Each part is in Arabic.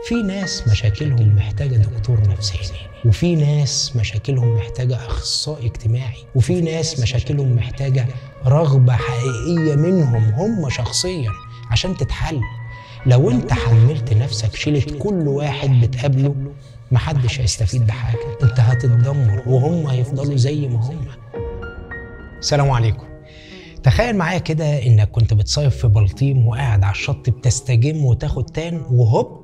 في ناس مشاكلهم محتاجة دكتور نفساني، وفي ناس مشاكلهم محتاجة أخصائي اجتماعي، وفي ناس مشاكلهم محتاجة رغبة حقيقية منهم هم شخصيا عشان تتحل. لو انت حملت نفسك شيلة كل واحد بتقابله محدش هيستفيد بحاجة، انت هتتدمر وهم هيفضلوا زي ما هم. السلام عليكم. تخيل معايا كده انك كنت بتصيف في بلطيم وقاعد على الشط بتستجم وتاخد تان، وهوب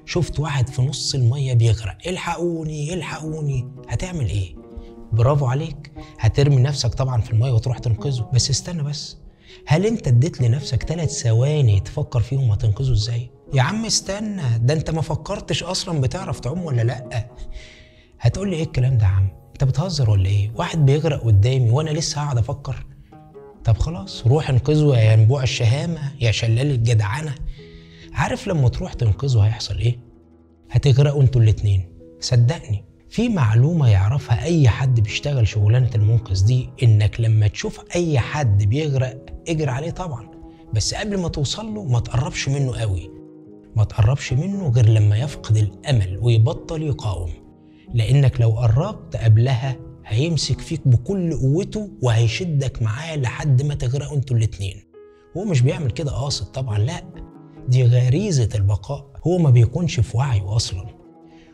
شفت واحد في نص المية بيغرق. الحقوني الحقوني. هتعمل ايه؟ برافو عليك، هترمي نفسك طبعا في المية وتروح تنقذه. بس استنى بس، هل انت اديت لنفسك 3 ثواني تفكر فيهم هتنقذه ازاي؟ يا عم استنى، ده انت ما فكرتش اصلا بتعرف تعوم ولا لا. هتقول لي ايه الكلام ده يا عم؟ انت بتهزر ولا ايه؟ واحد بيغرق قدامي وانا لسه هقعد افكر؟ طب خلاص روح انقذه يا ينبوع الشهامة يا شلال الجدعنة. عارف لما تروح تنقذه هيحصل ايه؟ هتغرقوا انتوا الاتنين. صدقني في معلومة يعرفها اي حد بيشتغل شغلانة المنقذ دي، انك لما تشوف اي حد بيغرق اجري عليه طبعا، بس قبل ما توصل له ما تقربش منه قوي. ما تقربش منه غير لما يفقد الامل ويبطل يقاوم، لانك لو قربت قبلها هيمسك فيك بكل قوته وهيشدك معاه لحد ما تغرقوا انتوا الاتنين. هو مش بيعمل كده قاصد طبعا، لا، دي غريزة البقاء، هو ما بيكونش في وعيه اصلا.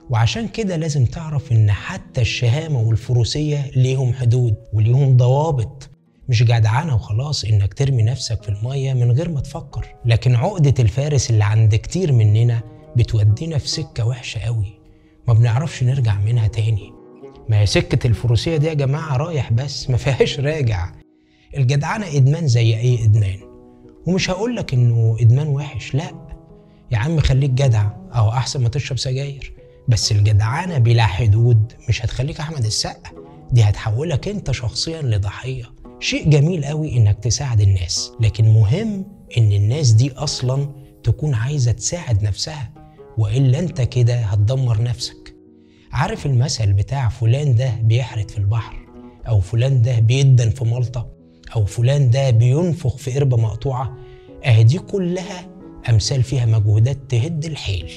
وعشان كده لازم تعرف ان حتى الشهامة والفروسية ليهم حدود وليهم ضوابط. مش جدعانة وخلاص انك ترمي نفسك في المية من غير ما تفكر. لكن عقدة الفارس اللي عند كتير مننا بتودينا في سكة وحشة قوي ما بنعرفش نرجع منها تاني. ما هي سكة الفروسية دي يا جماعة رايح بس ما فيهاش راجع. الجدعانة إدمان زي أي إدمان، ومش هقولك إنه إدمان وحش، لا يا عم خليك جدع أو أحسن ما تشرب سجاير. بس الجدعانة بلا حدود مش هتخليك أحمد السقا، دي هتحولك أنت شخصيا لضحية. شيء جميل قوي إنك تساعد الناس، لكن مهم إن الناس دي أصلا تكون عايزة تساعد نفسها، وإلا أنت كده هتدمر نفسك. عارف المثل بتاع فلان ده بيحرت في البحر، او فلان ده بيدن في ملطة، او فلان ده بينفخ في قربة مقطوعة؟ دي كلها امثال فيها مجهودات تهد الحيل،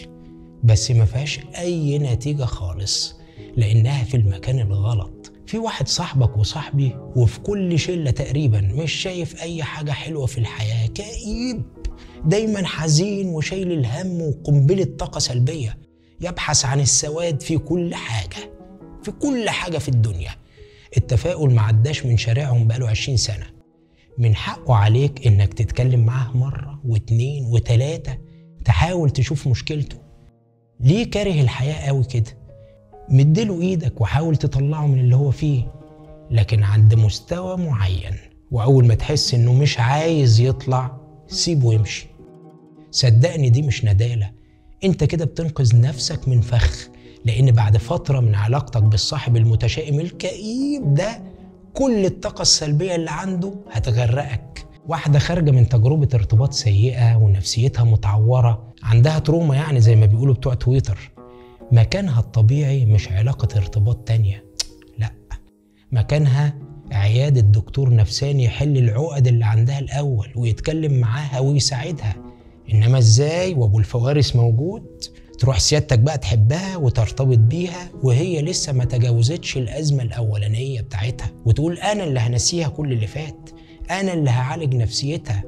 بس ما فيهاش اي نتيجة خالص لانها في المكان الغلط. في واحد صاحبك وصاحبي وفي كل شلة تقريبا مش شايف اي حاجة حلوة في الحياة، كئيب دايما حزين وشايل الهم وقنبلة طاقة سلبية، يبحث عن السواد في كل حاجة، في كل حاجة في الدنيا. التفاؤل ما عداش من شارعهم بقاله 20 سنة. من حقه عليك انك تتكلم معاه مرة و2 و3، تحاول تشوف مشكلته. ليه كاره الحياة قوي كده؟ مديله ايدك وحاول تطلعه من اللي هو فيه، لكن عند مستوى معين، واول ما تحس انه مش عايز يطلع سيبه يمشي. صدقني دي مش ندالة، انت كده بتنقذ نفسك من فخ، لان بعد فترة من علاقتك بالصاحب المتشائم الكئيب ده كل الطاقة السلبية اللي عنده هتغرقك. واحدة خارجة من تجربة ارتباط سيئة ونفسيتها متعورة، عندها تروما يعني زي ما بيقولوا بتوع تويتر، مكانها الطبيعي مش علاقة ارتباط تانية، لا، مكانها عيادة دكتور نفساني يحل العقد اللي عندها الأول ويتكلم معاها ويساعدها. إنما إزاي وأبو الفوارس موجود تروح سيادتك بقى تحبها وترتبط بيها وهي لسه ما تجاوزتش الأزمة الأولانية بتاعتها، وتقول أنا اللي هنسيها كل اللي فات، أنا اللي هعالج نفسيتها،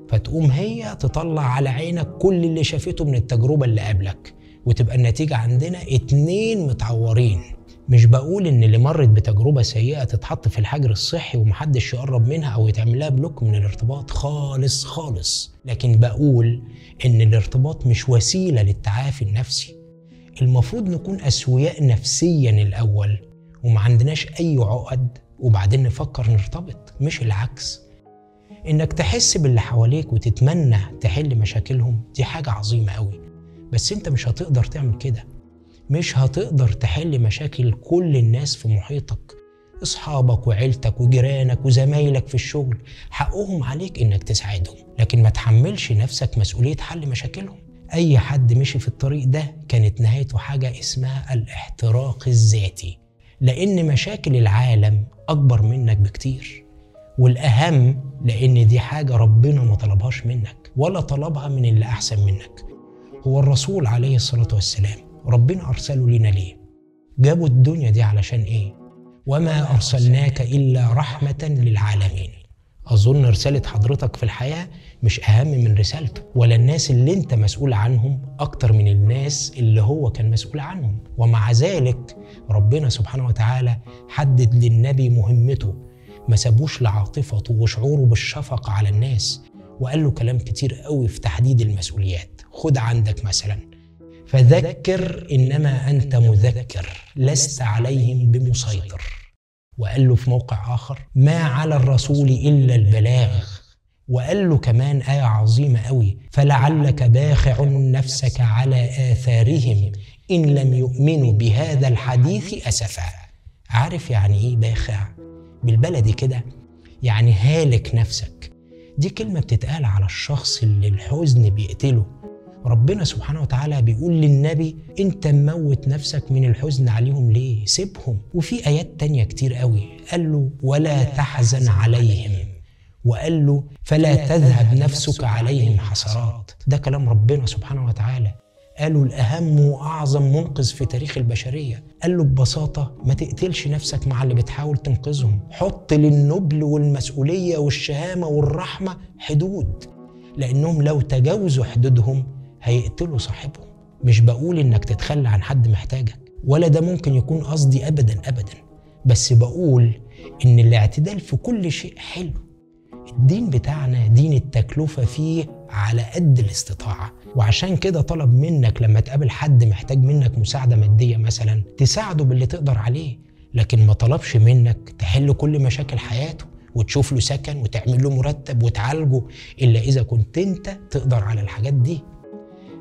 فتقوم هي تطلع على عينك كل اللي شافته من التجربة اللي قبلك، وتبقى النتيجة عندنا 2 متعورين. مش بقول ان اللي مرت بتجربة سيئة تتحط في الحجر الصحي ومحدش يقرب منها او يتعملها بلوك من الارتباط خالص خالص، لكن بقول ان الارتباط مش وسيلة للتعافي النفسي. المفروض نكون اسوياء نفسيا الاول وما عندناش اي عقد وبعدين نفكر نرتبط، مش العكس. انك تحس باللي حواليك وتتمنى تحل مشاكلهم دي حاجة عظيمة قوي، بس انت مش هتقدر تعمل كده. مش هتقدر تحل مشاكل كل الناس في محيطك، اصحابك وعيلتك وجيرانك وزمايلك في الشغل حقهم عليك انك تساعدهم، لكن ما تحملش نفسك مسؤولية حل مشاكلهم. اي حد مشي في الطريق ده كانت نهايته حاجة اسمها الاحتراق الذاتي، لان مشاكل العالم اكبر منك بكتير، والاهم لان دي حاجة ربنا ما طلبهاش منك ولا طلبها من اللي احسن منك، هو الرسول عليه الصلاة والسلام ربنا أرسله لنا ليه؟ جابوا الدنيا دي علشان إيه؟ وما أرسلناك إلا رحمة للعالمين. أظن رسالة حضرتك في الحياة مش أهم من رسالته، ولا الناس اللي أنت مسؤول عنهم أكتر من الناس اللي هو كان مسؤول عنهم. ومع ذلك ربنا سبحانه وتعالى حدد للنبي مهمته، ما سابوش لعاطفته وشعوره بالشفقة على الناس، وقال له كلام كتير قوي في تحديد المسؤوليات. خد عندك مثلا: فذكر إنما أنت مذكر لست عليهم بمسيطر. وقال له في موقع آخر: ما على الرسول إلا البلاغ. وقال له كمان آية عظيمة قوي: فلعلك باخع نفسك على آثارهم إن لم يؤمنوا بهذا الحديث أسفا. عارف يعني إيه باخع؟ بالبلدي كده يعني هالك نفسك. دي كلمة بتتقال على الشخص اللي الحزن بيقتله. ربنا سبحانه وتعالى بيقول للنبي: انت مموت نفسك من الحزن عليهم ليه؟ سيبهم. وفي آيات تانية كتير قوي قال له: ولا تحزن عليهم. وقال له: فلا تذهب نفسك عليهم حسرات. ده كلام ربنا سبحانه وتعالى قالوا الأهم وأعظم منقذ في تاريخ البشرية. قال له ببساطة: ما تقتلش نفسك مع اللي بتحاول تنقذهم، حط للنبل والمسؤولية والشهامة والرحمة حدود، لأنهم لو تجاوزوا حدودهم هيقتلوا صاحبهم. مش بقول إنك تتخلى عن حد محتاجك، ولا ده ممكن يكون قصدي أبدا أبدا، بس بقول إن الاعتدال في كل شيء حلو. الدين بتاعنا دين التكلفة فيه على قد الاستطاعة، وعشان كده طلب منك لما تقابل حد محتاج منك مساعدة مادية مثلا تساعده باللي تقدر عليه، لكن ما طلبش منك تحل كل مشاكل حياته وتشوف له سكن وتعمل له مرتب وتعالجه، إلا إذا كنت أنت تقدر على الحاجات دي.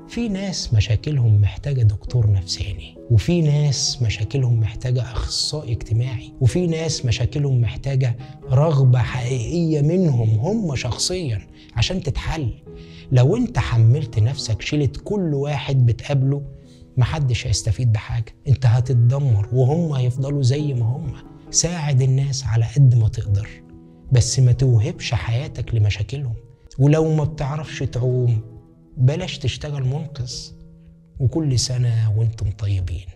في ناس مشاكلهم محتاجة دكتور نفساني، وفي ناس مشاكلهم محتاجة أخصائي اجتماعي، وفي ناس مشاكلهم محتاجة رغبة حقيقية منهم هم شخصيا عشان تتحل. لو انت حملت نفسك شيلة كل واحد بتقابله محدش هيستفيد بحاجة، انت هتتدمر وهم هيفضلوا زي ما هم. ساعد الناس على قد ما تقدر، بس ما توهبش حياتك لمشاكلهم. ولو ما بتعرفش تعوم بلاش تشتغل منقذ. وكل سنة وانتم طيبين.